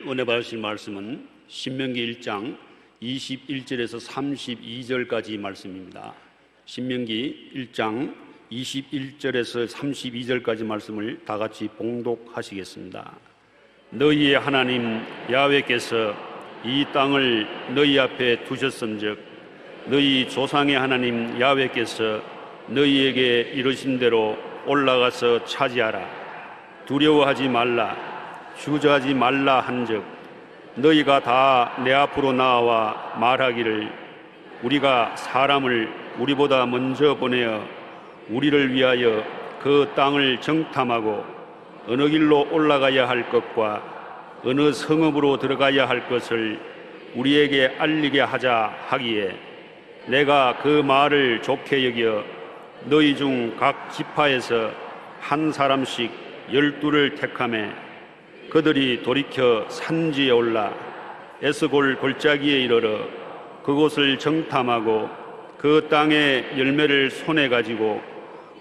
오늘 은혜 받으실 말씀은 신명기 1장 21절에서 32절까지 말씀입니다. 신명기 1장 21절에서 32절까지 말씀을 다 같이 봉독하시겠습니다. 너희의 하나님 야훼께서 이 땅을 너희 앞에 두셨음즉 너희 조상의 하나님 야훼께서 너희에게 이르신 대로 올라가서 차지하라. 두려워하지 말라. 주저하지 말라 한즉 너희가 다 내 앞으로 나와 말하기를 우리가 사람을 우리보다 먼저 보내어 우리를 위하여 그 땅을 정탐하고 어느 길로 올라가야 할 것과 어느 성읍으로 들어가야 할 것을 우리에게 알리게 하자 하기에 내가 그 말을 좋게 여겨 너희 중 각 지파에서 한 사람씩 12를 택하매 그들이 돌이켜 산지에 올라 에스골 골짜기에 이르러 그곳을 정탐하고 그 땅의 열매를 손에 가지고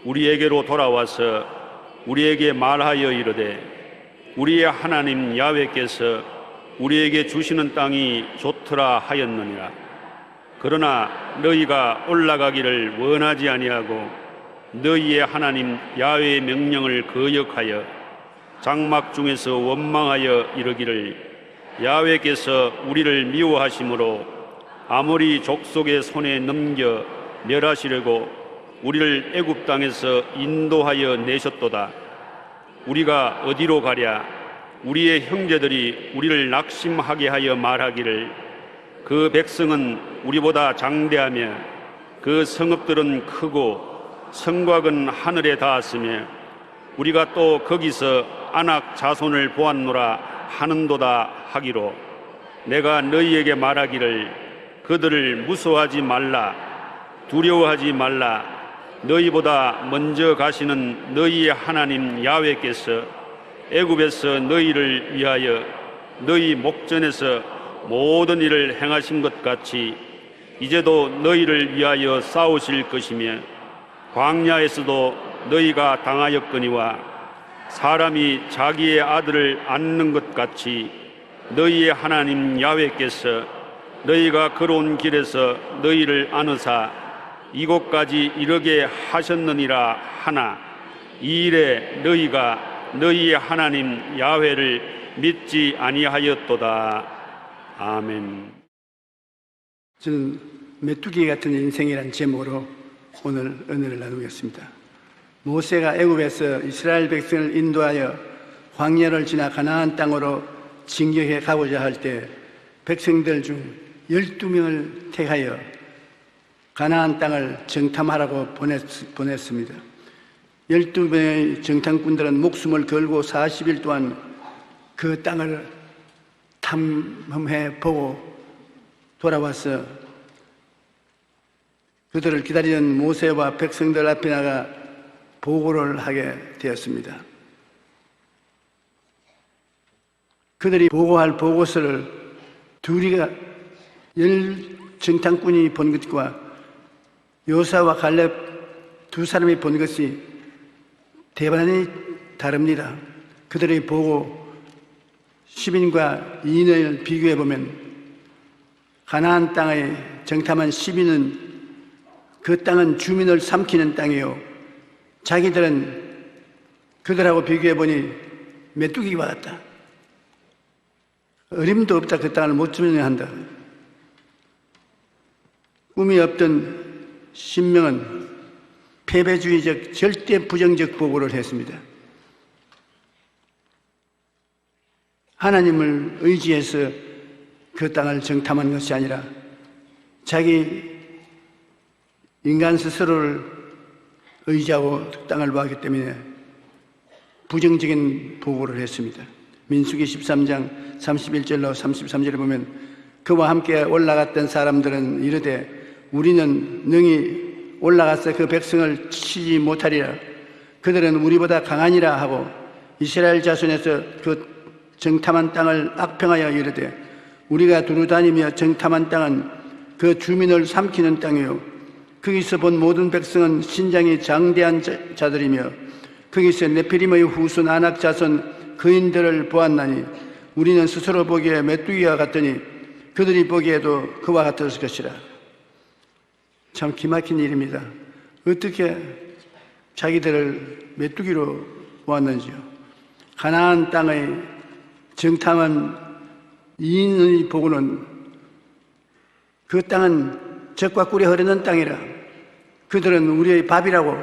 우리에게로 돌아와서 우리에게 말하여 이르되 우리의 하나님 야훼께서 우리에게 주시는 땅이 좋더라 하였느니라. 그러나 너희가 올라가기를 원하지 아니하고 너희의 하나님 야훼의 명령을 거역하여 장막 중에서 원망하여 이르기를 야훼께서 우리를 미워하심으로 아모리 족속의 손에 넘겨 멸하시려고 우리를 애굽 땅에서 인도하여 내셨도다. 우리가 어디로 가랴? 우리의 형제들이 우리를 낙심하게 하여 말하기를 그 백성은 우리보다 장대하며 그 성읍들은 크고 성곽은 하늘에 닿았으며 우리가 또 거기서 아낙 자손을 보았노라 하는도다 하기로 내가 너희에게 말하기를 그들을 무서워하지 말라. 두려워하지 말라. 너희보다 먼저 가시는 너희의 하나님 야훼께서 애굽에서 너희를 위하여 너희 목전에서 모든 일을 행하신 것 같이 이제도 너희를 위하여 싸우실 것이며 광야에서도 너희가 당하였거니와 사람이 자기의 아들을 안는 것 같이 너희의 하나님 야훼께서 너희가 걸어온 길에서 너희를 안으사 이곳까지 이르게 하셨느니라 하나 이 일에 너희가 너희의 하나님 야훼를 믿지 아니하였도다. 아멘. 저는 메뚜기 같은 인생이라는 제목으로 오늘 은혜를 나누겠습니다. 모세가 애굽에서 이스라엘 백성을 인도하여 광야를 지나 가나안 땅으로 진격해 가고자 할 때 백성들 중 12명을 택하여 가나안 땅을 정탐하라고 보냈습니다. 12명의 정탐꾼들은 목숨을 걸고 40일 동안 그 땅을 탐험해 보고 돌아와서 그들을 기다리는 모세와 백성들 앞에 나가 보고를 하게 되었습니다. 그들이 보고할 보고서를 둘이가 정탐꾼이 본 것과 요사와 갈렙 두 사람이 본 것이 대단히 다릅니다. 그들의 보고 10인과 2인을 비교해 보면 가나안 땅의 정탐한 10인은 그 땅은 주민을 삼키는 땅이요 자기들은 그들하고 비교해 보니 메뚜기와 같다. 어림도 없다. 그 땅을 못 점령한다. 꿈이 없던 신명은 패배주의적 절대 부정적 보고를 했습니다. 하나님을 의지해서 그 땅을 정탐한 것이 아니라 자기 인간 스스로를 의지하고 땅을 보았기 때문에 부정적인 보고를 했습니다. 민수기 13장 31절로 33절에 보면 그와 함께 올라갔던 사람들은 이르되 우리는 능히 올라가서 그 백성을 치지 못하리라. 그들은 우리보다 강하니라 하고 이스라엘 자손에서 그 정탐한 땅을 악평하여 이르되 우리가 두루다니며 정탐한 땅은 그 주민을 삼키는 땅이요 거기서 본 모든 백성은 신장이 장대한 자들이며 거기서 네피림의 후손 아낙 자손 거인들을 보았나니 우리는 스스로 보기에 메뚜기와 같더니 그들이 보기에도 그와 같았을 것이라. 참 기막힌 일입니다. 어떻게 자기들을 메뚜기로 보았는지요. 가나안 땅의 정탐한 이인의 보고는 그 땅은 젖과 꿀이 흐르는 땅이라 그들은 우리의 밥이라고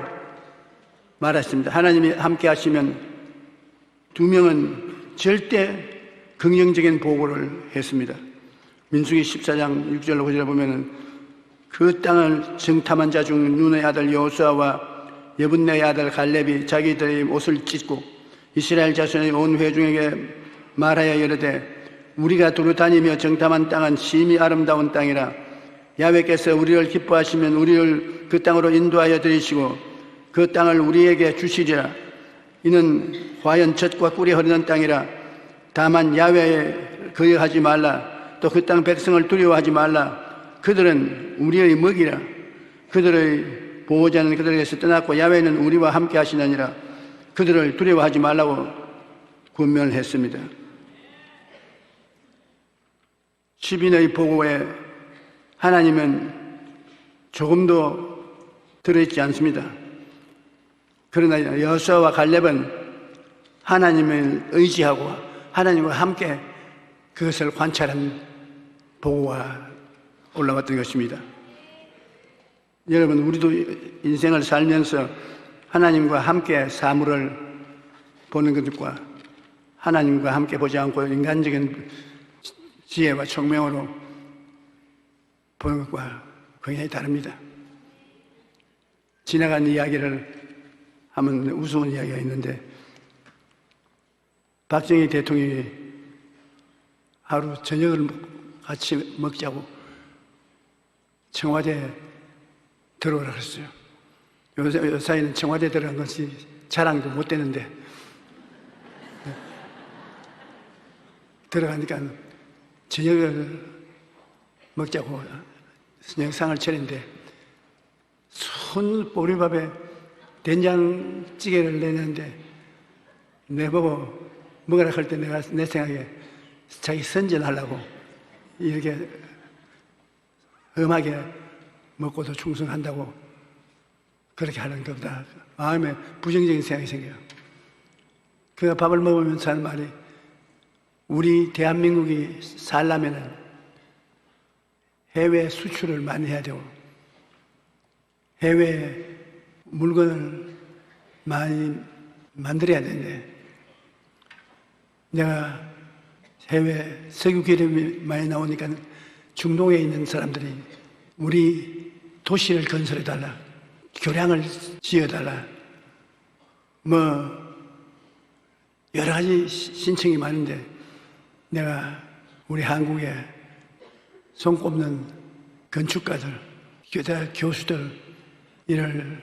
말했습니다. 하나님이 함께 하시면 두 명은 절대 긍정적인 보고를 했습니다. 민수기 14장 6절로 9절에 보면은 그 땅을 정탐한 자 중 눈의 아들 여호수아와 여분네의 아들 갈렙이 자기들의 옷을 찢고 이스라엘 자손의 온 회중에게 말하여 이르되 우리가 두루 다니며 정탐한 땅은 심히 아름다운 땅이라 야훼께서 우리를 기뻐하시면 우리를 그 땅으로 인도하여 들이시고 그 땅을 우리에게 주시리라. 이는 과연 젖과 꿀이 흐르는 땅이라. 다만 야훼에 거역하지 말라. 또 그 땅 백성을 두려워하지 말라. 그들은 우리의 먹이라. 그들의 보호자는 그들에게서 떠났고 야훼는 우리와 함께 하시느니라. 그들을 두려워하지 말라고 권면을 했습니다. 시빈의 보고에 하나님은 조금도 들어있지 않습니다. 그러나 여호수아와 갈렙은 하나님을 의지하고 하나님과 함께 그것을 관찰한 보고가 올라왔던 것입니다. 여러분, 우리도 인생을 살면서 하나님과 함께 사물을 보는 것과 하나님과 함께 보지 않고 인간적인 지혜와 총명으로 보는 것과 굉장히 다릅니다. 지나간 이야기를 하면 우스운 이야기가 있는데 박정희 대통령이 하루 저녁을 같이 먹자고 청와대에 들어오라 그랬어요. 요사이는 청와대에 들어간 것이 자랑도 못 되는데 들어가니까 저녁을 먹자고 저녁상을 차린데 손 보리밥에 된장찌개를 내는데 내보고 먹으라 할 때 내가 내 생각에 자기 선전하려고 이렇게 험하게 먹고도 충성한다고 그렇게 하는 것보다 마음에 부정적인 생각이 생겨요. 그가 밥을 먹으면서 하는 말이 우리 대한민국이 살려면은 해외 수출을 많이 해야 되고 해외 물건을 많이 만들어야 되는데 내가 해외 석유 기름이 많이 나오니까 중동에 있는 사람들이 우리 도시를 건설해달라, 교량을 지어달라, 여러 가지 신청이 많은데 내가 우리 한국에 손꼽는 건축가들, 교대 교수들 이를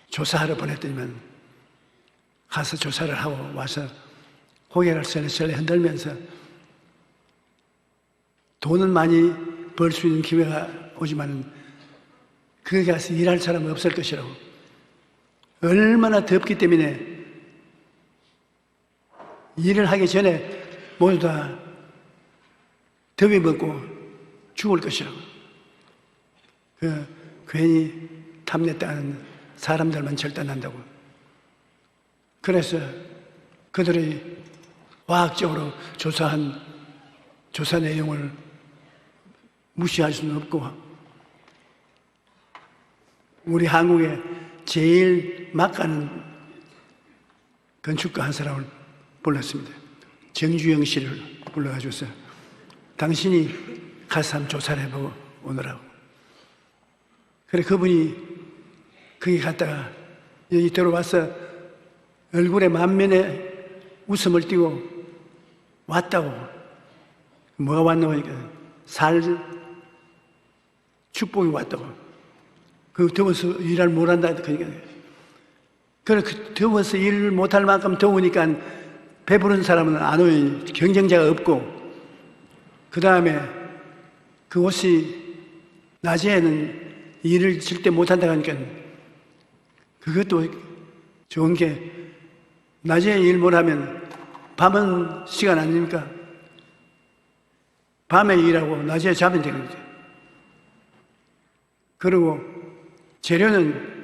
조사하러 보냈더니만 가서 조사를 하고 와서 고개를 설레설레 흔들면서 돈은 많이 벌 수 있는 기회가 오지만 거기 가서 일할 사람은 없을 것이라고. 얼마나 덥기 때문에 일을 하기 전에 모두 다 더위 먹고 죽을 것이라고. 괜히 탐냈다는 사람들만 절단한다고. 그래서 그들이 과학적으로 조사한 조사 내용을 무시할 수는 없고 우리 한국에 제일 막가는 건축가 한 사람을 불렀습니다. 정주영 씨를 불러가지고서 당신이 가서 한번 조사를 해보고 오느라고. 그래 그분이 거기 갔다가 여기 들어와서 얼굴에 만면에 웃음을 띠고 왔다고. 뭐가 왔나 보니까 살 축복이 왔다고. 그 더워서 일을 못한다. 그러니까. 그래 그 더워서 일을 못할 만큼 더우니까 배부른 사람은 안 오니 경쟁자가 없고 그 다음에 그 옷이 낮에는 일을 절대 못한다 하니까 그것도 좋은 게 낮에 일 못하면 밤은 시간 아닙니까? 밤에 일하고 낮에 자면 되는 거죠. 그리고 재료는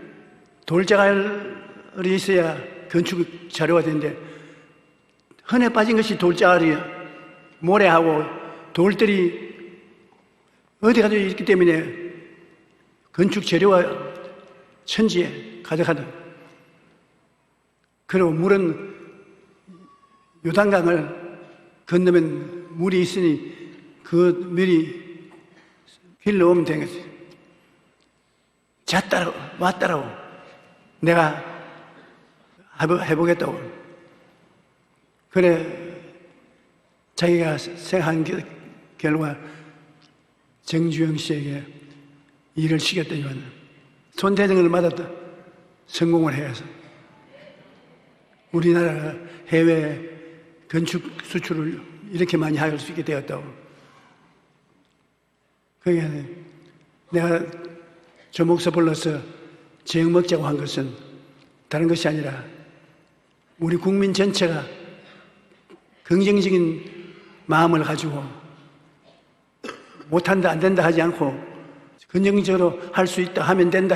돌자갈이 있어야 건축 자료가 되는데 흔해 빠진 것이 돌자갈이에요. 모래하고 돌들이 어디 가도 있기 때문에 건축 재료가 천지에 가득하다. 그리고 물은 요단강을 건너면 물이 있으니 그 물이 길러 오면 되는 거지. 잤다라고 왔다라고 내가 해보겠다고. 그래 자기가 생각한 결과 정주영 씨에게 일을 시켰더니만 손대등을 받았다. 성공을 해서 우리나라가 해외 건축 수출을 이렇게 많이 할 수 있게 되었다고. 그게 내가 저 목사 불러서 지역 먹자고 한 것은 다른 것이 아니라 우리 국민 전체가 긍정적인 마음을 가지고 못한다 안 된다 하지 않고 긍정적으로 할 수 있다 하면 된다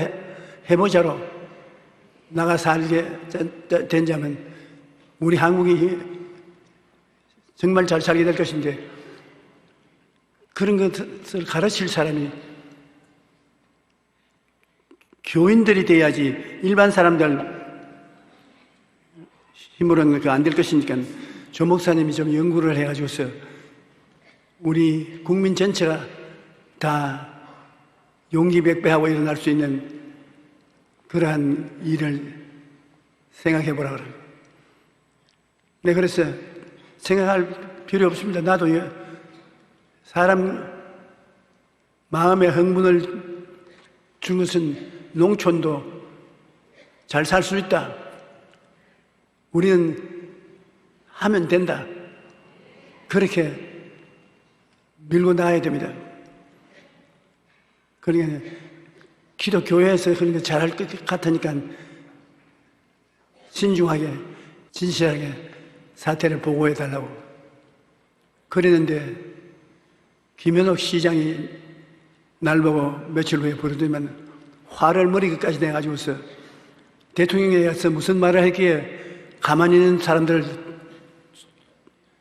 해보자로 나가 살게 된다면 우리 한국이 정말 잘 살게 될 것인데 그런 것을 가르칠 사람이 교인들이 돼야지 일반 사람들 힘으로는 안 될 것이니까 조 목사님이 좀 연구를 해가지고서 우리 국민 전체가 다 용기백배하고 일어날 수 있는 그러한 일을 생각해 보라 그래요. 네, 그래서 생각할 필요 없습니다. 나도 사람 마음의 흥분을 준 것은 농촌도 잘 살 수 있다. 우리는 하면 된다. 그렇게 밀고 나가야 됩니다. 그러니까 기독교회에서 그런 거 잘할 것 같으니까 신중하게 진실하게 사태를 보고해 달라고 그랬는데 김현옥 시장이 날 보고 며칠 후에 부르더니만 화를 머리 끝까지 내가지고서 대통령에 가서 무슨 말을 했기에 가만히 있는 사람들을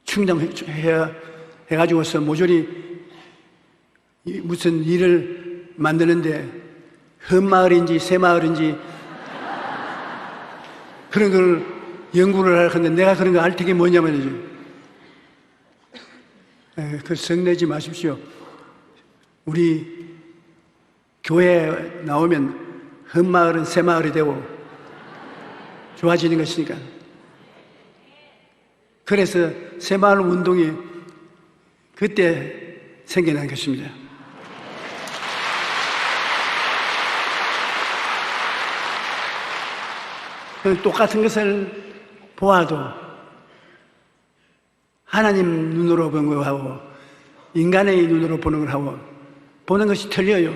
충당해야 해가지고서 모조리 무슨 일을 만드는데 험마을인지 새마을인지 그런 걸 연구를 하려고 하는데 내가 그런 거 알 테게 뭐냐면요. 그 성내지 마십시오. 우리 교회에 나오면 험마을은 새마을이 되고 좋아지는 것이니까. 그래서 새마을 운동이 그때 생겨난 것입니다. 똑같은 것을 보아도 하나님 눈으로 보는 거하고 인간의 눈으로 보는 거하고 보는 것이 틀려요.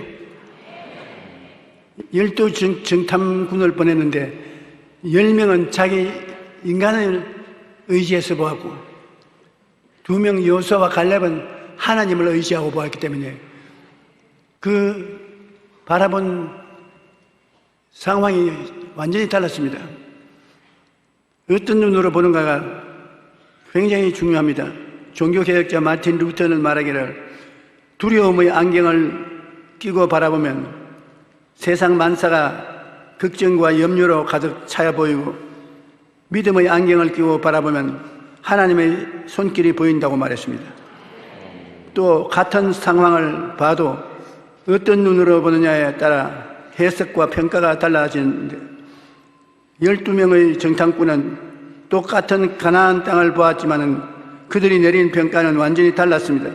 12 정탐군을 보냈는데 10명은 자기 인간을 의지해서 보았고 2명 여호수아와 갈렙은 하나님을 의지하고 보았기 때문에 그 바라본 상황이 완전히 달랐습니다. 어떤 눈으로 보는가가 굉장히 중요합니다. 종교개혁자 마틴 루터는 말하기를 두려움의 안경을 끼고 바라보면 세상 만사가 걱정과 염려로 가득 차여 보이고 믿음의 안경을 끼고 바라보면 하나님의 손길이 보인다고 말했습니다. 또 같은 상황을 봐도 어떤 눈으로 보느냐에 따라 해석과 평가가 달라지는데 12명의 정탐꾼은 똑같은 가나안 땅을 보았지만 그들이 내린 평가는 완전히 달랐습니다.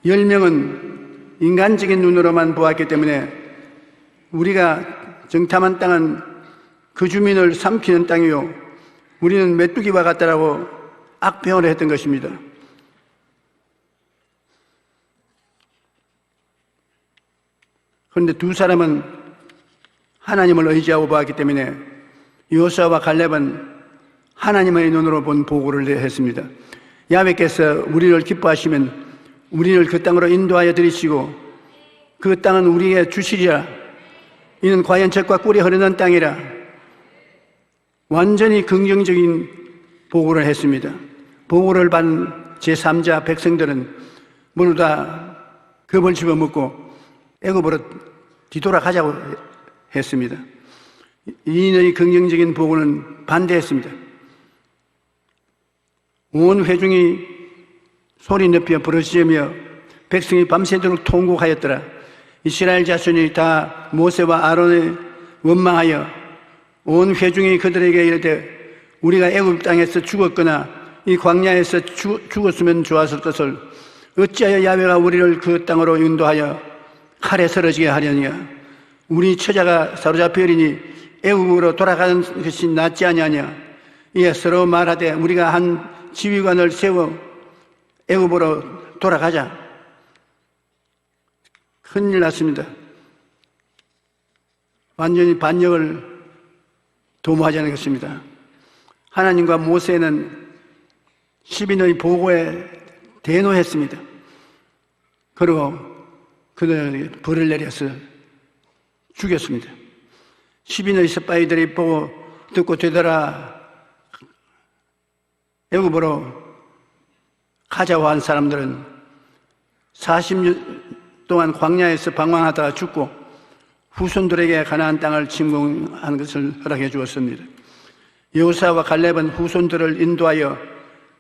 10명은 인간적인 눈으로만 보았기 때문에 우리가 정탐한 땅은 그 주민을 삼키는 땅이요 우리는 메뚜기와 같다라고 악평을 했던 것입니다. 그런데 두 사람은 하나님을 의지하고 보았기 때문에 여호수아와 갈렙은 하나님의 눈으로 본 보고를 했습니다. 야훼께서 우리를 기뻐하시면 우리를 그 땅으로 인도하여 들이시고 그 땅은 우리에게 주시리라. 이는 과연 젖과 꿀이 흐르는 땅이라. 완전히 긍정적인 보고를 했습니다. 보고를 받은 제3자 백성들은 모두 다 겁을 집어먹고 애굽으로 뒤돌아가자고 했습니다. 이인의 긍정적인 보고는 반대했습니다. 온 회중이 소리 높여 부르짖으며 백성이 밤새도록 통곡하였더라. 이스라엘 자손이 다 모세와 아론을 원망하여 온 회중이 그들에게 이르되 우리가 애굽 땅에서 죽었거나 이 광야에서 죽었으면 좋았을 것을 어찌하여 야훼가 우리를 그 땅으로 인도하여 칼에 쓰러지게 하려냐. 우리 처자가 사로잡히리니 애굽으로 돌아가는 것이 낫지 아니하냐. 이에 서로 말하되 우리가 한 지휘관을 세워 애굽으로 돌아가자. 큰일 났습니다. 완전히 반역을 도모하자는 것입니다. 하나님과 모세는 시빈의 보고에 대노했습니다. 그리고 그들에게 불을 내려서 죽였습니다. 시빈의 스파이들이 보고 듣고 되돌아 애굽으로 가자고 한 사람들은 40년 동안 광야에서 방황하다가 죽고 후손들에게 가나안 땅을 침공한 것을 허락해 주었습니다. 여호수아와 갈렙은 후손들을 인도하여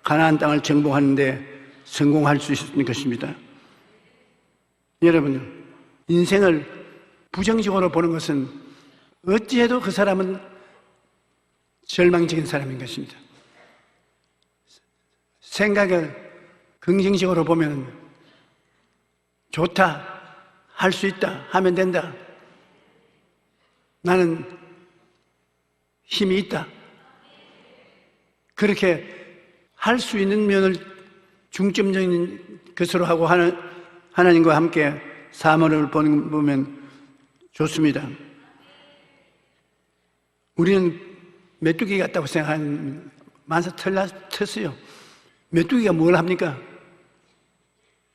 가나안 땅을 정복하는 데 성공할 수 있는 것입니다. 여러분, 인생을 부정적으로 보는 것은 어찌해도 그 사람은 절망적인 사람인 것입니다. 생각을 긍정적으로 보면 좋다, 할 수 있다, 하면 된다. 나는 힘이 있다. 그렇게 할 수 있는 면을 중점적인 것으로 하고 하나님과 함께 사물을 보면 좋습니다. 우리는 메뚜기 같다고 생각하는 만사 틀렸어요. 메뚜기가 뭘 합니까?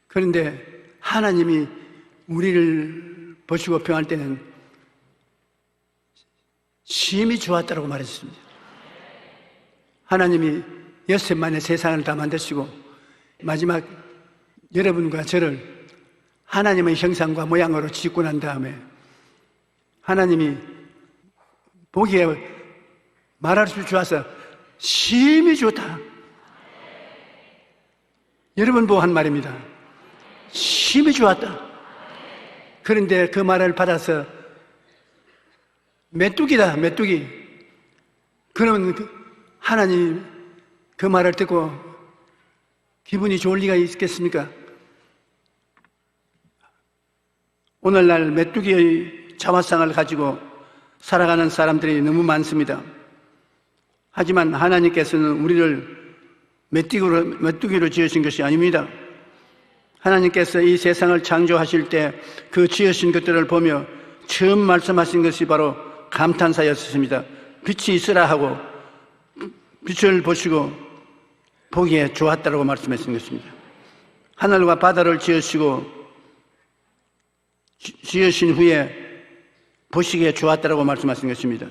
그런데 하나님이 우리를 보시고 평할 때는 심히 좋았다고 말했습니다. 하나님이 엿새 만에 세상을 다 만드시고 마지막 여러분과 저를 하나님의 형상과 모양으로 짓고 난 다음에 하나님이 보기에 말할 수 좋아서 심히 좋다. 여러분 보고 한 말입니다. 심히 좋았다. 그런데 그 말을 받아서 메뚜기다, 메뚜기. 그러면 하나님 그 말을 듣고 기분이 좋을 리가 있겠습니까? 오늘날 메뚜기의 자화상을 가지고 살아가는 사람들이 너무 많습니다. 하지만 하나님께서는 우리를 메뚜기로 지으신 것이 아닙니다. 하나님께서 이 세상을 창조하실 때 그 지으신 것들을 보며 처음 말씀하신 것이 바로 감탄사였습니다. 빛이 있으라 하고 빛을 보시고 보기에 좋았다고 말씀하신 것입니다. 하늘과 바다를 지으시고 지으신 후에 보시기에 좋았다고 말씀하신 것입니다.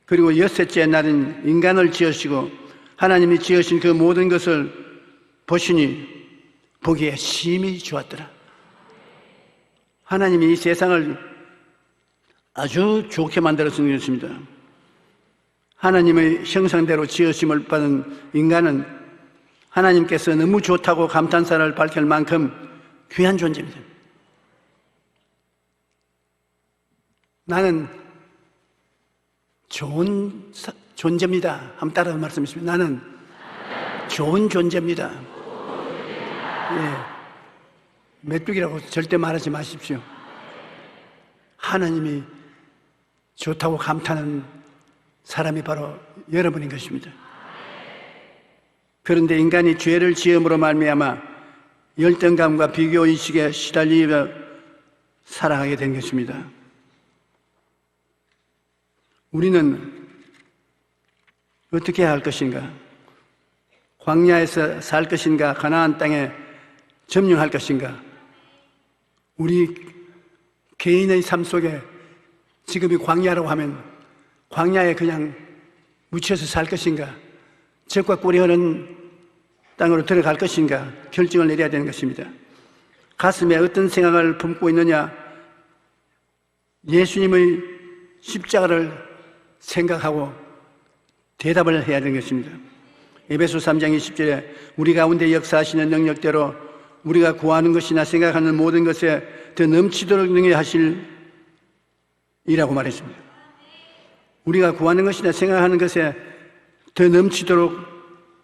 그리고 여섯째 날은 인간을 지으시고 하나님이 지으신 그 모든 것을 보시니 보기에 심히 좋았더라. 하나님이 이 세상을 아주 좋게 만들었던 것입니다. 하나님의 형상대로 지으심을 받은 인간은 하나님께서 너무 좋다고 감탄사를 밝힐 만큼 귀한 존재입니다. 나는 좋은 존재입니다. 한번 따라 말씀하십시오. 나는 좋은 존재입니다. 예. 메뚜기라고 절대 말하지 마십시오. 하나님이 좋다고 감탄하는 사람이 바로 여러분인 것입니다. 그런데 인간이 죄를 지음으로 말미암아 열등감과 비교의식에 시달리며 살아가게 된 것입니다. 우리는 어떻게 할 것인가? 광야에서 살 것인가? 가나안 땅에 점령할 것인가? 우리 개인의 삶 속에 지금이 광야라고 하면 광야에 그냥 묻혀서 살 것인가? 적과 꿀이 흐르는 땅으로 들어갈 것인가? 결정을 내려야 되는 것입니다. 가슴에 어떤 생각을 품고 있느냐? 예수님의 십자가를 생각하고 대답을 해야 되는 것입니다. 에베소 3장 20절에 우리 가운데 역사하시는 능력대로 우리가 구하는 것이나 생각하는 모든 것에 더 넘치도록 능히 하실 이라고 말했습니다. 우리가 구하는 것이나 생각하는 것에 더 넘치도록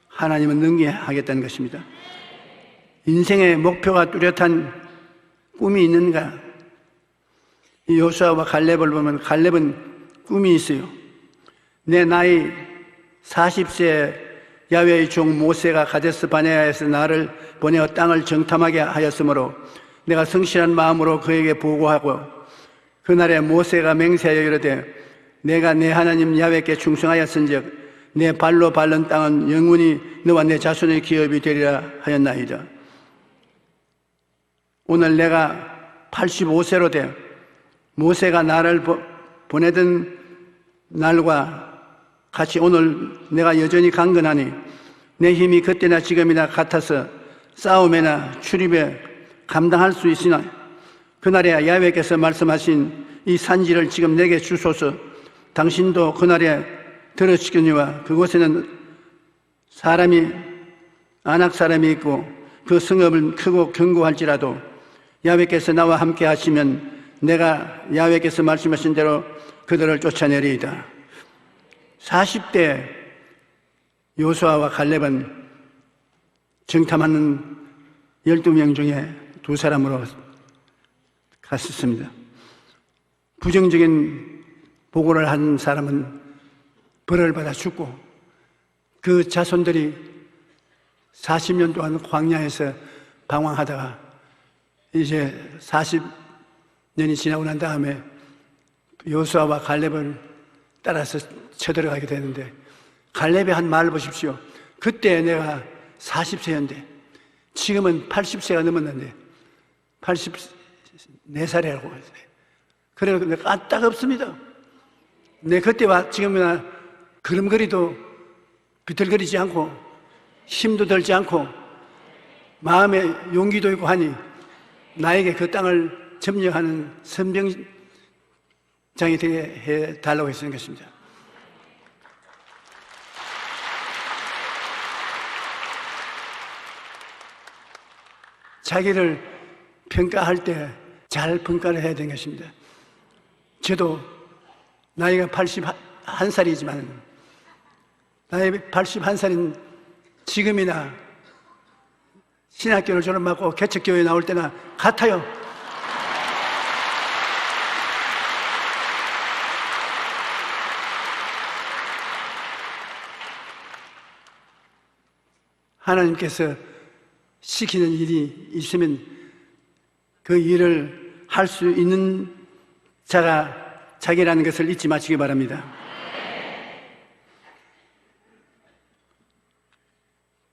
하나님은 능히하겠다는 것입니다. 인생의 목표가 뚜렷한 꿈이 있는가? 이 여호수아와 갈렙을 보면 갈렙은 꿈이 있어요. 내 나이 40세에 야훼의 종 모세가 가데스 바네아에서 나를 보내어 땅을 정탐하게 하였으므로 내가 성실한 마음으로 그에게 보고하고 그날에 모세가 맹세하여 이르되 내가 내 하나님 야훼께 충성하였은즉 내 발로 밟는 땅은 영원히 너와 내 자손의 기업이 되리라 하였나이다. 오늘 내가 85세로 돼 모세가 나를 보내던 날과 같이 오늘 내가 여전히 강건하니 내 힘이 그때나 지금이나 같아서 싸움에나 출입에 감당할 수 있으나 그날에 야훼께서 말씀하신 이 산지를 지금 내게 주소서. 당신도 그날에 들으시거니와 그곳에는 안악 사람이 있고 그 성읍은 크고 견고할지라도 야훼께서 나와 함께 하시면 내가 야훼께서 말씀하신 대로 그들을 쫓아내리이다. 40대 여호수아와 갈렙은 정탐하는 12명 중에 2사람으로 갔었습니다. 부정적인 보고를 한 사람은 벌을 받아 죽고 그 자손들이 40년 동안 광야에서 방황하다가 이제 40년이 지나고 난 다음에 여호수아와 갈렙을 따라서 쳐들어가게 되는데 갈렙의 한 말을 보십시오. 그때 내가 40세였는데 지금은 80세가 넘었는데 84살이라고 했어요. 그래서 내가 까딱없습니다. 내 그때와 지금이나 걸음걸이도 비틀거리지 않고 힘도 들지 않고 마음에 용기도 있고 하니 나에게 그 땅을 점령하는 선병장이 되게 해달라고 했는 것입니다. 자기를 평가할 때 잘 평가를 해야 되는 것입니다. 저도 나이가 81살이지만 나이 81살인 지금이나 신학교를 졸업하고 개척교회에 나올 때나 같아요. 하나님께서 시키는 일이 있으면 그 일을 할 수 있는 자가 자기라는 것을 잊지 마시기 바랍니다.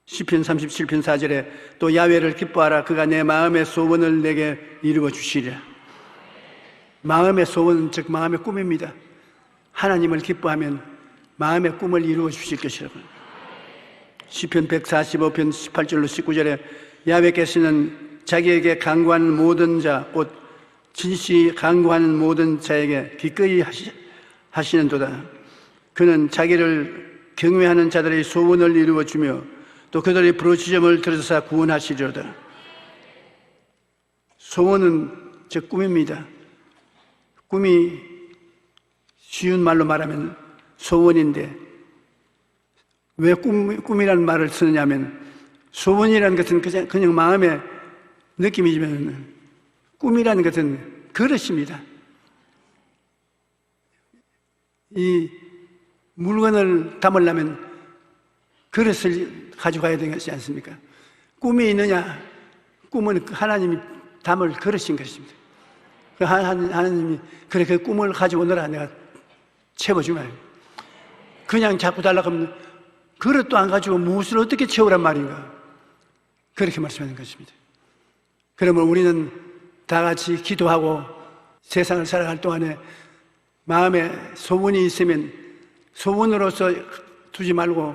시편 37편 4절에 또 야훼를 기뻐하라. 그가 내 마음의 소원을 내게 이루어 주시리라. 마음의 소원은 즉 마음의 꿈입니다. 하나님을 기뻐하면 마음의 꿈을 이루어 주실 것이라고. 시편 145편 18절로 19절에 야훼께서는 자기에게 간구하는 모든 자, 곧 진실이 간구하는 모든 자에게 기꺼이 하시는도다. 그는 자기를 경외하는 자들의 소원을 이루어 주며 또 그들의 부르짖음을 들으사 구원하시리로다. 소원은 즉 꿈입니다. 꿈이 쉬운 말로 말하면 소원인데 왜 꿈이라는 말을 쓰느냐면 소원이라는 것은 그냥 마음의 느낌이지만 꿈이라는 것은 그릇입니다. 이 물건을 담으려면 그릇을 가져가야 되는 것이지 않습니까? 꿈이 있느냐? 꿈은 하나님이 담을 그릇인 것입니다. 하나님이 그래 그 꿈을 가지고 오너라 내가 채워주면 그냥 자꾸 달라고 하면 그릇도 안 가지고 무엇을 어떻게 채우란 말인가? 그렇게 말씀하는 것입니다. 그러면 우리는 다 같이 기도하고 세상을 살아갈 동안에 마음에 소원이 있으면 소원으로서 두지 말고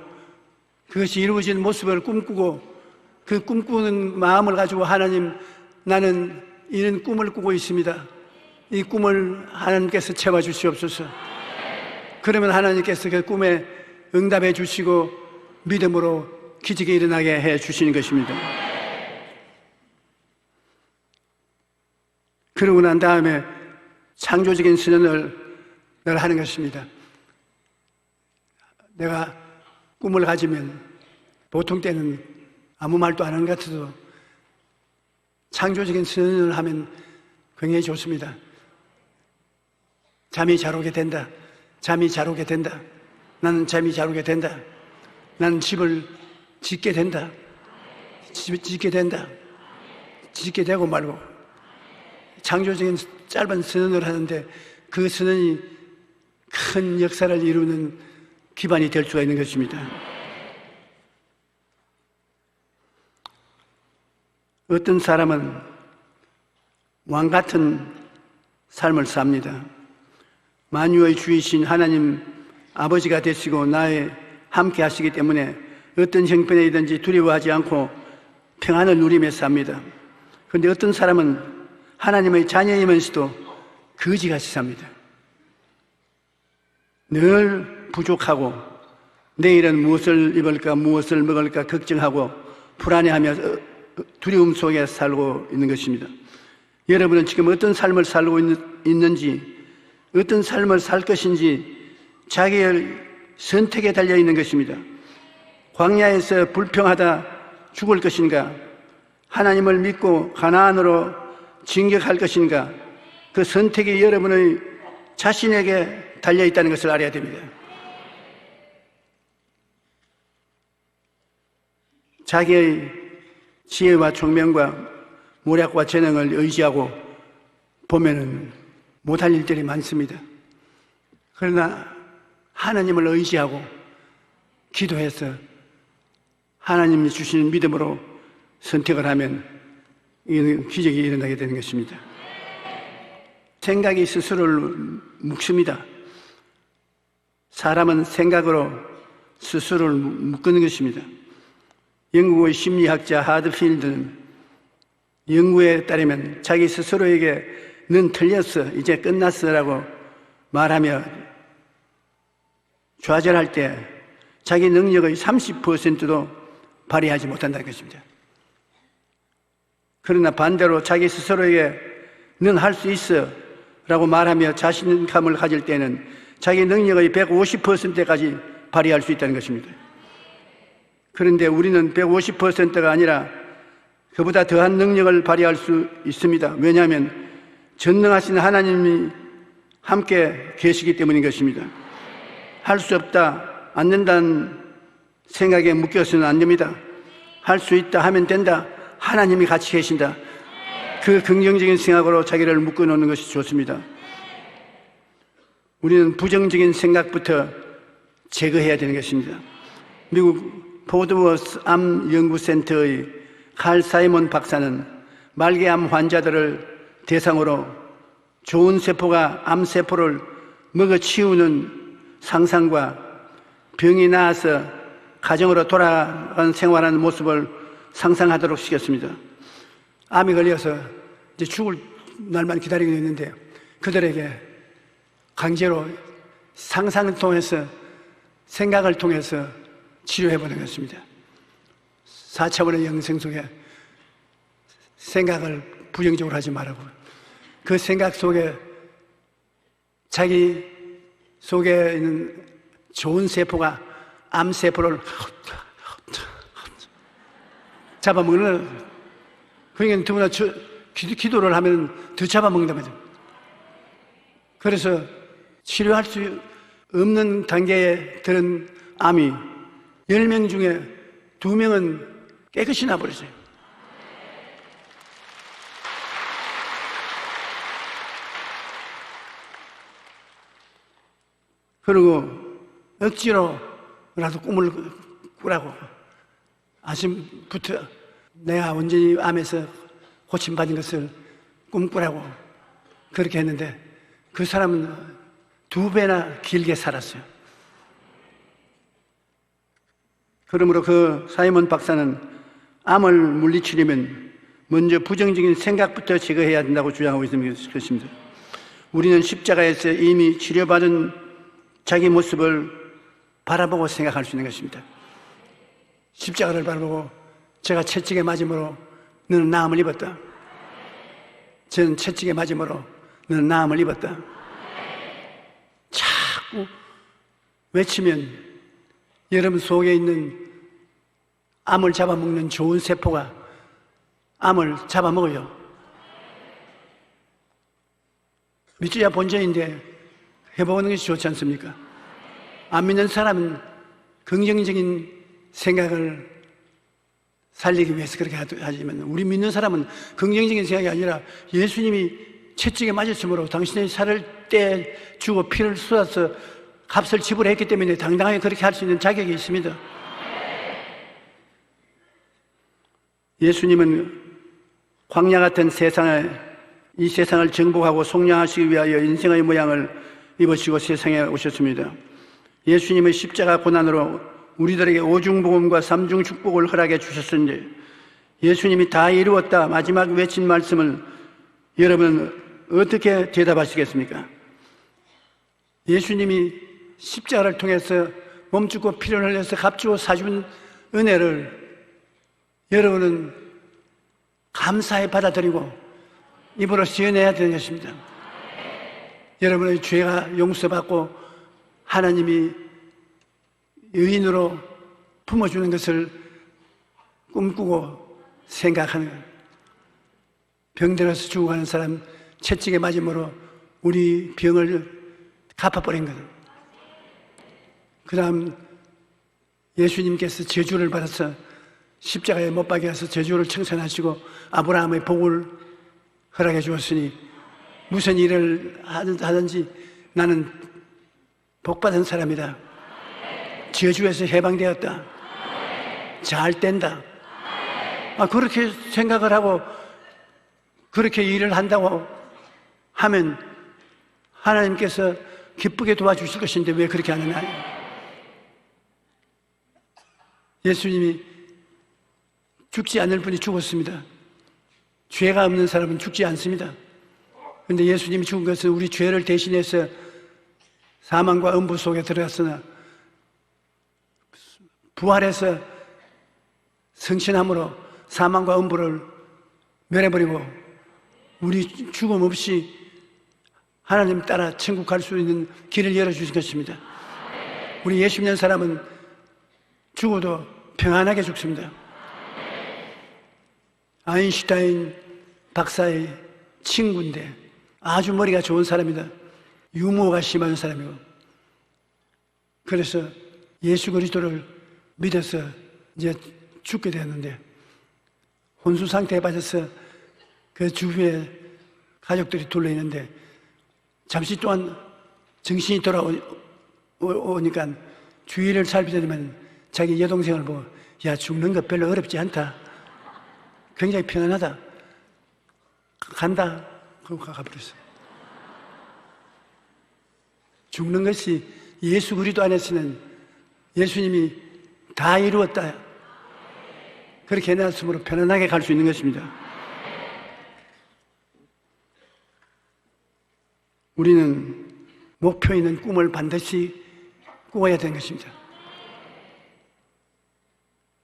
그것이 이루어진 모습을 꿈꾸고 그 꿈꾸는 마음을 가지고 하나님, 나는 이런 꿈을 꾸고 있습니다. 이 꿈을 하나님께서 채워주시옵소서. 그러면 하나님께서 그 꿈에 응답해 주시고 믿음으로 기적이 일어나게 해 주시는 것입니다. 그러고 난 다음에 창조적인 선언을 늘 하는 것입니다. 내가 꿈을 가지면 보통 때는 아무 말도 안 하는 것 같아도 창조적인 선언을 하면 굉장히 좋습니다. 잠이 잘 오게 된다. 잠이 잘 오게 된다. 나는 잠이 잘 오게 된다. 나는 집을 짓게 된다. 집을 짓게 된다. 짓게 되고 말고 창조적인 짧은 선언을 하는데 그 선언이 큰 역사를 이루는 기반이 될 수가 있는 것입니다. 어떤 사람은 왕 같은 삶을 삽니다. 만유의 주이신 하나님 아버지가 되시고 나의 함께 하시기 때문에 어떤 형편이든지 두려워하지 않고 평안을 누리며 삽니다. 그런데 어떤 사람은 하나님의 자녀이면서도 거지같이 삽니다. 늘 부족하고 내일은 무엇을 입을까 무엇을 먹을까 걱정하고 불안해하며 두려움 속에 살고 있는 것입니다. 여러분은 지금 어떤 삶을 살고 있는지 어떤 삶을 살 것인지 자기의 선택에 달려 있는 것입니다. 광야에서 불평하다 죽을 것인가 하나님을 믿고 가나안으로 진격할 것인가 그 선택이 여러분의 자신에게 달려 있다는 것을 알아야 됩니다. 자기의 지혜와 총명과 모략과 재능을 의지하고 보면은 못할 일들이 많습니다. 그러나 하나님을 의지하고 기도해서 하나님이 주시는 믿음으로 선택을 하면 이는 기적이 일어나게 되는 것입니다. 생각이 스스로를 묶습니다. 사람은 생각으로 스스로를 묶는 것입니다. 영국의 심리학자 하드필드는 연구에 따르면 자기 스스로에게 넌 틀렸어, 이제 끝났어 라고 말하며 좌절할 때 자기 능력의 30%도 발휘하지 못한다는 것입니다. 그러나 반대로 자기 스스로에게 넌 할 수 있어 라고 말하며 자신감을 가질 때는 자기 능력의 150%까지 발휘할 수 있다는 것입니다. 그런데 우리는 150%가 아니라 그보다 더한 능력을 발휘할 수 있습니다. 왜냐하면 전능하신 하나님이 함께 계시기 때문인 것입니다. 할 수 없다, 안 된다는 생각에 묶여서는 안 됩니다. 할 수 있다 하면 된다. 하나님이 같이 계신다. 그 긍정적인 생각으로 자기를 묶어놓는 것이 좋습니다. 우리는 부정적인 생각부터 제거해야 되는 것입니다. 미국 포드워스 암 연구센터의 칼 사이먼 박사는 말기암 환자들을 대상으로 좋은 세포가 암세포를 먹어치우는 상상과 병이 나아서 가정으로 돌아간 생활하는 모습을 상상하도록 시켰습니다. 암이 걸려서 이제 죽을 날만 기다리고 있는데 그들에게 강제로 상상을 통해서 생각을 통해서 치료해보는 것입니다. 4차원의 영생 속에 생각을 부정적으로 하지 말라고 그 생각 속에 자기 속에 있는 좋은 세포가 암세포를 잡아먹는 그러니까 더구나 기도를 하면 더 잡아먹는단 말이죠. 그래서 치료할 수 없는 단계에 들은 암이 10명 중에 2명은 깨끗이 나버렸어요. 그리고 억지로라도 꿈을 꾸라고 아침부터 내가 완전히 암에서 고침받은 것을 꿈꾸라고 그렇게 했는데 그 사람은 2배나 길게 살았어요. 그러므로 그 사이먼 박사는 암을 물리치려면 먼저 부정적인 생각부터 제거해야 된다고 주장하고 있는 것입니다. 우리는 십자가에서 이미 치료받은 자기 모습을 바라보고 생각할 수 있는 것입니다. 십자가를 바라보고 제가 채찍에 맞음으로 너는 나음을 입었다. 저는 채찍에 맞음으로 너는 나음을 입었다. 자꾸 외치면 여러분 속에 있는 암을 잡아먹는 좋은 세포가 암을 잡아먹어요. 믿어야 본전인데 해보는 것이 좋지 않습니까? 안 믿는 사람은 긍정적인 생각을 살리기 위해서 그렇게 하지만 우리 믿는 사람은 긍정적인 생각이 아니라 예수님이 채찍에 맞았으므로 당신의 살을 떼주고 피를 쏟아서 값을 지불했기 때문에 당당하게 그렇게 할 수 있는 자격이 있습니다. 예수님은 광야 같은 이 세상을 정복하고 속량하시기 위하여 인생의 모양을 입으시고 세상에 오셨습니다. 예수님의 십자가 고난으로 우리들에게 오중복음과 삼중 축복을 허락해 주셨는데 예수님이 다 이루었다 마지막 외친 말씀을 여러분 어떻게 대답하시겠습니까? 예수님이 십자가를 통해서 몸주고 피를 흘려서 값주고 사준 은혜를 여러분은 감사히 받아들이고 입으로 시연해야 되는 것입니다. 여러분의 죄가 용서받고 하나님이 의인으로 품어주는 것을 꿈꾸고 생각하는 거예요. 병들어서 죽어가는 사람 채찍에 맞음으로 우리 병을 갚아버린 거예요. 그 다음 예수님께서 저주를 받아서 십자가에 못 박여서 저주를 청산하시고 아브라함의 복을 허락해 주었으니 무슨 일을 하든지 나는 복받은 사람이다. 저주에서 해방되었다. 잘 된다. 그렇게 생각을 하고 그렇게 일을 한다고 하면 하나님께서 기쁘게 도와주실 것인데 왜 그렇게 하느냐? 예수님이 죽지 않을 분이 죽었습니다. 죄가 없는 사람은 죽지 않습니다. 그런데 예수님이 죽은 것은 우리 죄를 대신해서 사망과 음부 속에 들어갔으나 부활해서 성신함으로 사망과 음부를 멸해버리고 우리 죽음 없이 하나님 따라 천국 갈 수 있는 길을 열어주신 것입니다. 우리 예수 믿는 사람은 죽어도 평안하게 죽습니다. 아인슈타인 박사의 친구인데 아주 머리가 좋은 사람이다. 유머가 심한 사람이고 그래서 예수 그리스도를 믿어서 이제 죽게 되었는데 혼수 상태에 빠져서 그 주위에 가족들이 둘러있는데 잠시 동안 정신이 돌아오니까 주위를 살피더니만 자기 여동생을 보고 야 죽는 거 별로 어렵지 않다. 굉장히 편안하다. 간다. 그러고 가버렸어. 죽는 것이 예수 그리스도 안에서는 예수님이 다 이루었다. 그렇게 해놨으므로 편안하게 갈 수 있는 것입니다. 우리는 목표 있는 꿈을 반드시 꾸어야 되는 것입니다.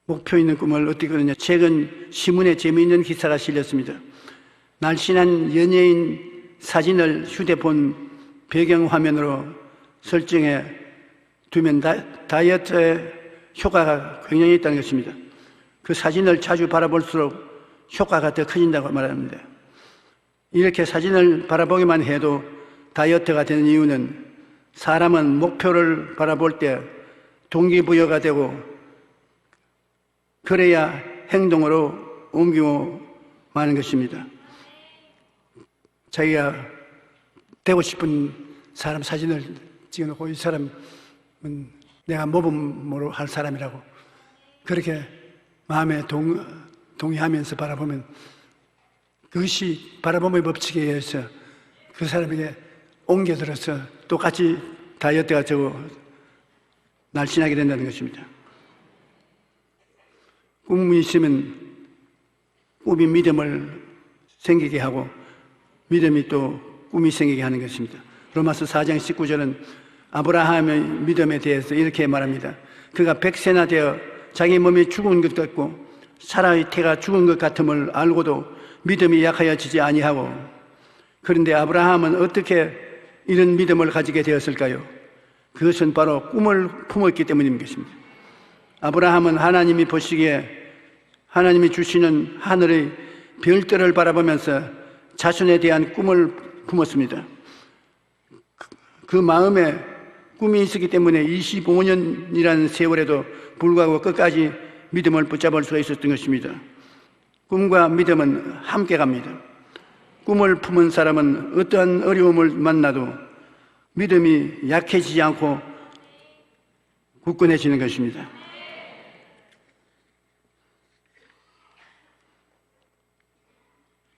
목표 있는 꿈을 어떻게 꾸느냐? 최근 신문에 재미있는 기사가 실렸습니다. 날씬한 연예인 사진을 휴대폰 배경화면으로 설정해 두면 다이어트에 효과가 굉장히 있다는 것입니다. 그 사진을 자주 바라볼수록 효과가 더 커진다고 말합니다. 이렇게 사진을 바라보기만 해도 다이어트가 되는 이유는 사람은 목표를 바라볼 때 동기부여가 되고 그래야 행동으로 옮기고 마는 것입니다. 자기가 되고 싶은 사람 사진을 찍어놓고 이 사람은 내가 모범으로 할 사람이라고 그렇게 마음에 동의하면서 바라보면 그것이 바라봄의 법칙에 의해서 그 사람에게 옮겨들어서 똑같이 다 엿대가지고 날씬하게 된다는 것입니다. 꿈이 있으면 꿈이 믿음을 생기게 하고 믿음이 또 꿈이 생기게 하는 것입니다. 로마서 4장 19절은 아브라함의 믿음에 대해서 이렇게 말합니다. 그가 100세나 되어 자기 몸이 죽은 것 같고 사라의 태가 죽은 것 같음을 알고도 믿음이 약하여지지 아니하고, 그런데 아브라함은 어떻게 이런 믿음을 가지게 되었을까요? 그것은 바로 꿈을 품었기 때문인 것입니다. 아브라함은 하나님이 보시기에 하나님이 주시는 하늘의 별들을 바라보면서 자손에 대한 꿈을 품었습니다. 그 마음에 꿈이 있었기 때문에 25년이라는 세월에도 불구하고 끝까지 믿음을 붙잡을 수가 있었던 것입니다. 꿈과 믿음은 함께 갑니다. 꿈을 품은 사람은 어떠한 어려움을 만나도 믿음이 약해지지 않고 굳건해지는 것입니다.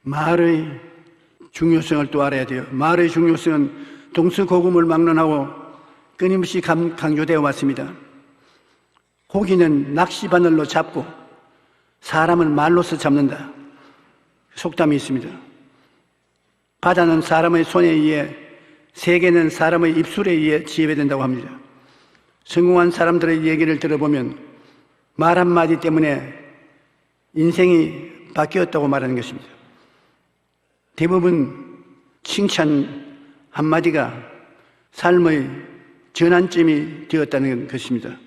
말의 중요성을 또 알아야 돼요. 말의 중요성은 동서고금을 막론하고 끊임없이 강조되어 왔습니다. 고기는 낚시바늘로 잡고 사람은 말로서 잡는다. 속담이 있습니다. 바다는 사람의 손에 의해, 세계는 사람의 입술에 의해 지배된다고 합니다. 성공한 사람들의 얘기를 들어보면 말 한마디 때문에 인생이 바뀌었다고 말하는 것입니다. 대부분 칭찬 한마디가 삶의 전환점이 되었다는 것입니다.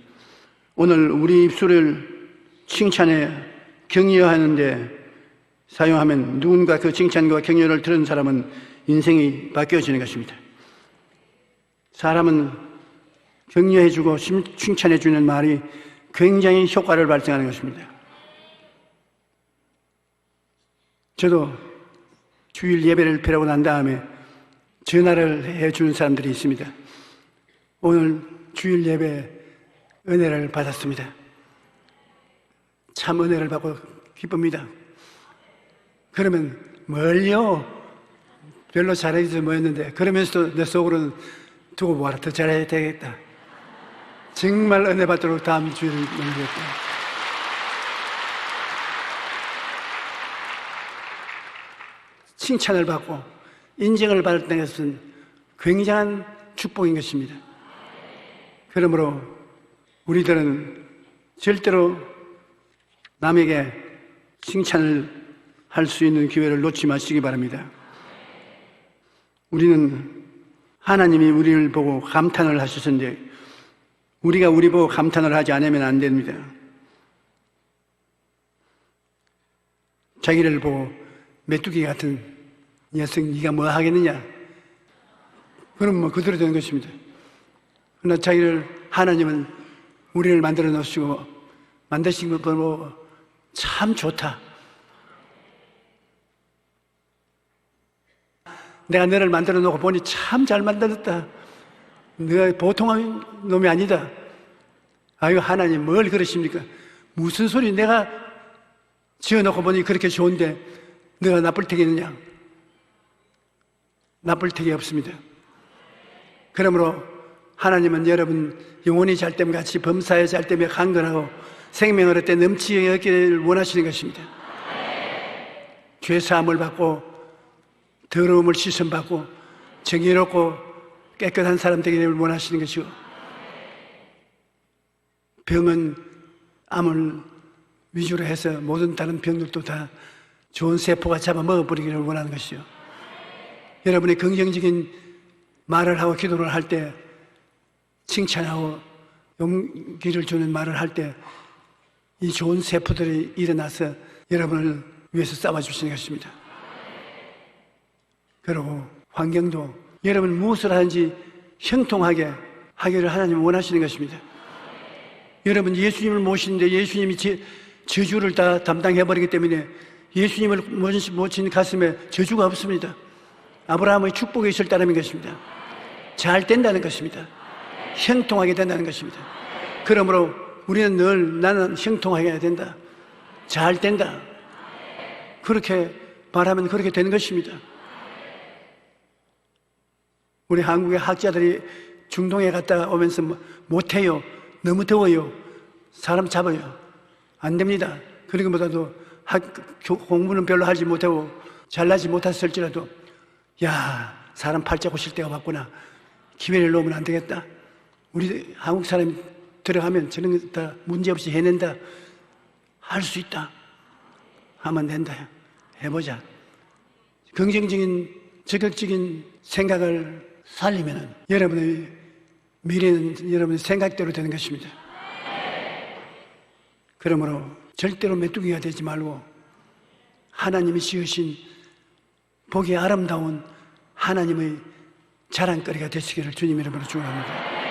오늘 우리 입술을 칭찬에 격려하는데 사용하면 누군가 그 칭찬과 격려를 들은 사람은 인생이 바뀌어지는 것입니다. 사람은 격려해주고 칭찬해주는 말이 굉장히 효과를 발생하는 것입니다. 저도 주일 예배를 펴고 난 다음에 전화를 해주는 사람들이 있습니다. 오늘 주일 예배 은혜를 받았습니다. 참 은혜를 받고 기쁩니다. 그러면 뭘요? 별로 잘하지 뭐였는데, 그러면서도 내 속으로는 두고 보아라, 더 잘해야 되겠다. 정말 은혜 받도록 다음 주일을 넘기겠다. 칭찬을 받고 인정을 받는 것은 굉장한 축복인 것입니다. 그러므로 우리들은 절대로 남에게 칭찬을 할 수 있는 기회를 놓지 마시기 바랍니다. 우리는 하나님이 우리를 보고 감탄을 하셨는데 우리가 우리 보고 감탄을 하지 않으면 안 됩니다. 자기를 보고 메뚜기 같은 녀석 네가 뭐 하겠느냐, 그럼 뭐 그대로 되는 것입니다. 그러나 하나님은 우리를 만들어 놓으시고 만드신 것 보고 참 좋다, 내가 너를 만들어 놓고 보니 참 잘 만들었다, 너가 보통한 놈이 아니다. 아유, 하나님 뭘 그러십니까? 무슨 소리, 내가 지어놓고 보니 그렇게 좋은데 너가 나쁠 테겠느냐? 나쁠 테기 없습니다. 그러므로 하나님은 여러분 영혼이 잘됨 같이 범사에 잘됨에 강건하고 생명을 얻되 넘치게 얻기를 원하시는 것입니다. 죄사함을 받고 더러움을 씻음받고 정의롭고 깨끗한 사람 되기를 원하시는 것이고, 병은 암을 위주로 해서 모든 다른 병들도 다 좋은 세포가 잡아먹어버리기를 원하는 것이요, 여러분이 긍정적인 말을 하고 기도를 할 때, 칭찬하고 용기를 주는 말을 할 때 이 좋은 세포들이 일어나서 여러분을 위해서 싸워주시는 것입니다. 그리고 환경도 여러분 무엇을 하는지 형통하게 하기를 하나님은 원하시는 것입니다. 여러분 예수님을 모시는데 예수님이 저주를 다 담당해버리기 때문에 예수님을 모신 가슴에 저주가 없습니다. 아브라함의 축복이 있을 따름인 것입니다. 잘 된다는 것입니다. 형통하게 된다는 것입니다. 그러므로 우리는 늘 나는 형통하게 해야 된다, 잘 된다, 그렇게 바라면 그렇게 되는 것입니다. 우리 한국의 학자들이 중동에 갔다가 오면서 못해요. 너무 더워요. 사람 잡아요. 안 됩니다. 그런 것보다도 공부는 별로 하지 못하고 잘나지 못했을지라도 야, 사람 팔자 고실 때가 왔구나. 기회를 놓으면 안 되겠다. 우리 한국 사람이 들어가면 저런 거 다 문제없이 해낸다. 할 수 있다. 하면 된다. 해보자. 긍정적인, 적극적인 생각을 살리면 여러분의 미래는 여러분의 생각대로 되는 것입니다. 그러므로 절대로 메뚜기가 되지 말고 하나님이 지으신 보기 아름다운 하나님의 자랑거리가 되시기를 주님 이름으로 축원합니다.